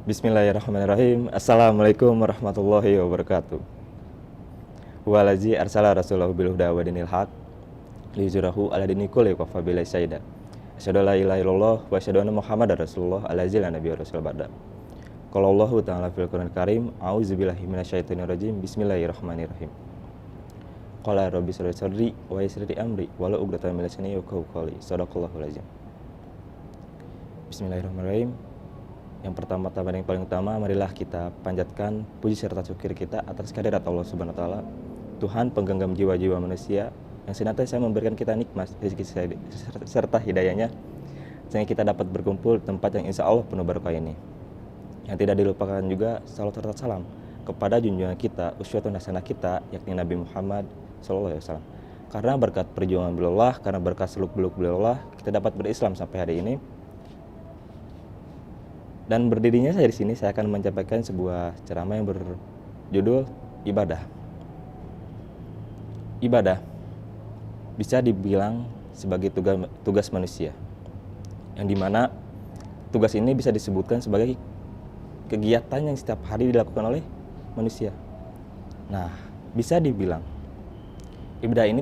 Bismillahirrahmanirrahim. Assalamualaikum warahmatullahi wabarakatuh. Walazi arsala rasulahu bil huda wa dinil haq liyuzhirahu ala dini kulli wa kafa billahi syahida. Asyhadu la ilaha illallah wa asyhadu anna Muhammadar rasulullah allazi la nabiyya rasul ba'da. Qala Allahu ta'ala fil Qur'anil Karim, a'udzubillahi minasyaitonir rajim. Bismillahirrahmanirrahim. Qala rabbi shrah li sadri wa yassir li amri wa hlul 'uqdatam min lisani yafqahu qawli. Shadaqallahul azim. Bismillahirrahmanirrahim. Yang pertama-tama dan yang paling utama, marilah kita panjatkan puji serta syukur kita atas kehadirat Allah Subhanahu wa taala, Tuhan penggenggam jiwa-jiwa manusia yang senantiasa memberikan kita nikmat rezeki serta hidayahnya sehingga kita dapat berkumpul di tempat yang insya Allah penuh berkah ini. Yang tidak dilupakan juga salat serta salam kepada junjungan kita, uswatun hasanah kita, yakni Nabi Muhammad SAW. Karena berkat perjuangan beliau, karena berkat seluk-beluk beliau, kita dapat berislam sampai hari ini. Dan berdirinya saya di sini, saya akan menyampaikan sebuah ceramah yang berjudul ibadah. Ibadah bisa dibilang sebagai tugas manusia, yang dimana tugas ini bisa disebutkan sebagai kegiatan yang setiap hari dilakukan oleh manusia. Nah, bisa dibilang ibadah ini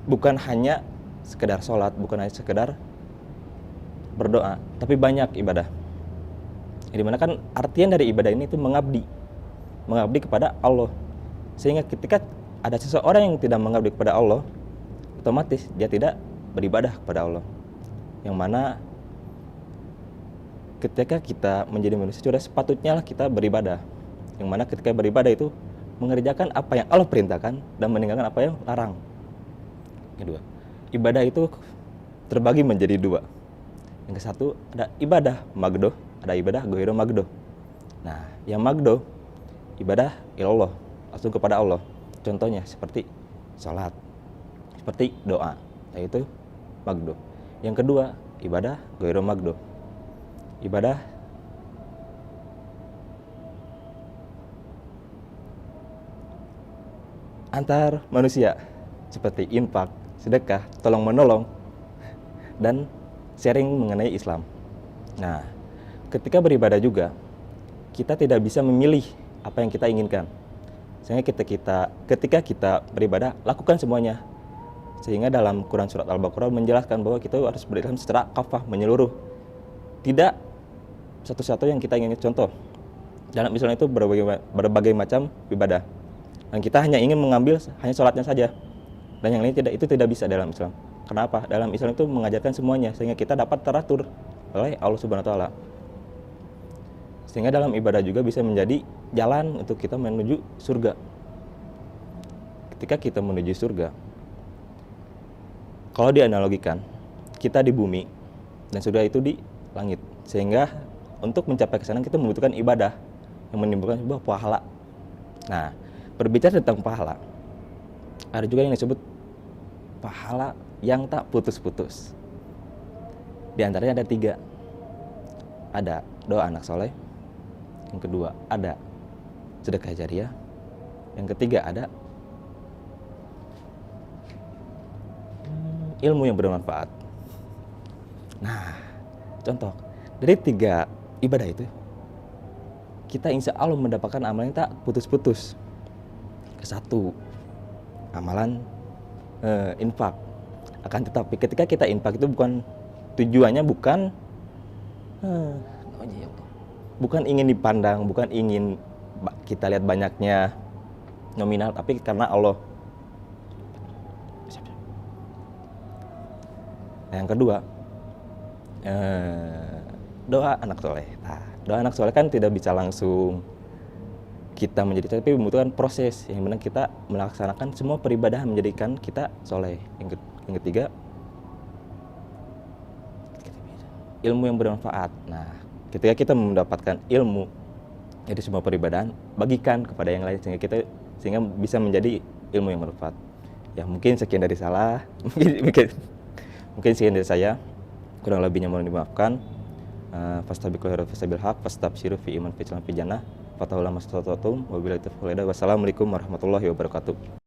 bukan hanya sekedar sholat, bukan hanya sekedar berdoa, tapi banyak ibadah. Dimana kan artian dari ibadah ini itu mengabdi kepada Allah. Sehingga ketika ada seseorang yang tidak mengabdi kepada Allah, otomatis dia tidak beribadah kepada Allah. Yang mana ketika kita menjadi manusia sudah sepatutnya lah kita beribadah. Yang mana ketika beribadah itu mengerjakan apa yang Allah perintahkan dan meninggalkan apa yang larang. Kedua, ibadah itu terbagi menjadi dua. Yang ke satu ada ibadah magdoh, ada ibadah ghairu magdoh. Nah, yang magdoh ibadah ilallah, langsung kepada Allah. Contohnya seperti salat, seperti doa, yaitu magdoh. Yang kedua, ibadah ghairu magdoh. Ibadah antar manusia seperti infak, sedekah, tolong menolong, dan sharing mengenai Islam. Nah, ketika beribadah juga, kita tidak bisa memilih apa yang kita inginkan. Sehingga ketika kita beribadah, lakukan semuanya. Sehingga dalam Quran Surat Al-Baqarah menjelaskan bahwa kita harus berislam secara kafah, menyeluruh. Tidak satu-satu yang kita ingin. Contoh, dalam Islam itu berbagai macam ibadah. Dan kita hanya ingin mengambil hanya sholatnya saja. Dan yang lain itu tidak bisa dalam Islam. Kenapa? Dalam Islam itu mengajarkan semuanya sehingga kita dapat teratur oleh Allah Subhanahu wa taala. Sehingga dalam ibadah juga bisa menjadi jalan untuk kita menuju surga. Ketika kita menuju surga, kalau dianalogikan, kita di bumi dan surga itu di langit. Sehingga untuk mencapai ke sana kita membutuhkan ibadah yang menimbulkan sebuah pahala. Nah, berbicara tentang pahala, ada juga yang disebut pahala yang tak putus-putus. Di antaranya ada 3. Ada doa anak soleh. Yang kedua ada sedekah jariah. Yang ketiga ada ilmu yang bermanfaat. Nah, contoh dari 3 ibadah itu, kita insya Allah mendapatkan amalan yang tak putus-putus. Kesatu, amalan infak. Akan tetapi ketika kita infak itu tujuannya bukan ingin dipandang, bukan ingin kita lihat banyaknya nominal, tapi karena Allah. Yang kedua, doa anak soleh. Nah, doa anak soleh kan tidak bisa langsung kita menjadi, tapi membutuhkan proses yang benar kita melaksanakan semua peribadahan menjadikan kita soleh. Yang ketiga, ilmu yang bermanfaat. Nah, ketika kita mendapatkan ilmu dari semua peribadahan, bagikan kepada yang lain sehingga bisa menjadi ilmu yang bermanfaat. Ya, mungkin sekian dari mungkin sekian dari saya. Kurang lebihnya mohon dimaafkan. Fastabiqul khairat fastabil haq fastabsyiru fi iman fi jannah fatahullah mastata'tum wabillahi taufiq. Wassalamualaikum warahmatullahi wabarakatuh.